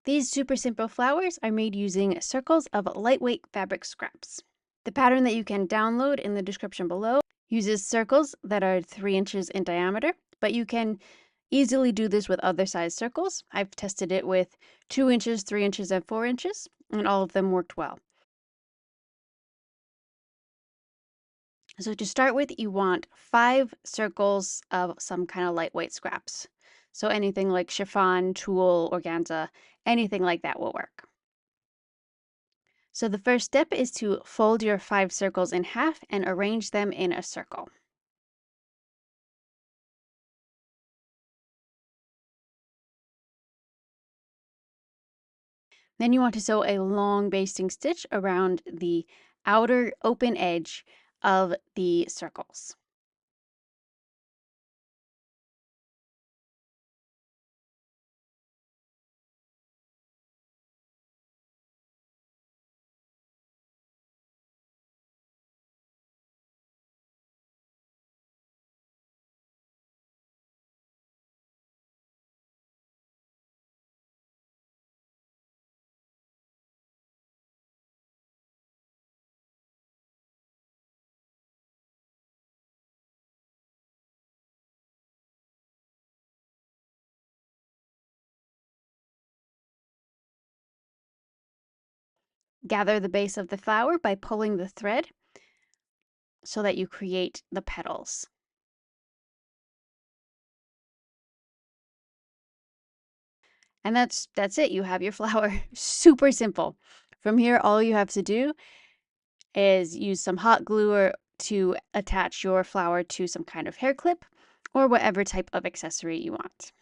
These super simple flowers are made using circles of lightweight fabric scraps. The pattern that you can download in the description below uses circles that are 3 inches in diameter, but you can easily do this with other size circles. I've tested it with 2 inches, 3 inches, and 4 inches, and all of them worked well. So to start with, you want 5 circles of some kind of lightweight scraps. So anything like chiffon, tulle, organza, anything like that will work. So the first step is to fold your 5 circles in half and arrange them in a circle. Then you want to sew a long basting stitch around the outer open edge of the circles. Gather the base of the flower by pulling the thread so that you create the petals. And that's it. You have your flower. Super simple. From here, all you have to do is use some hot glue or to attach your flower to some kind of hair clip or whatever type of accessory you want.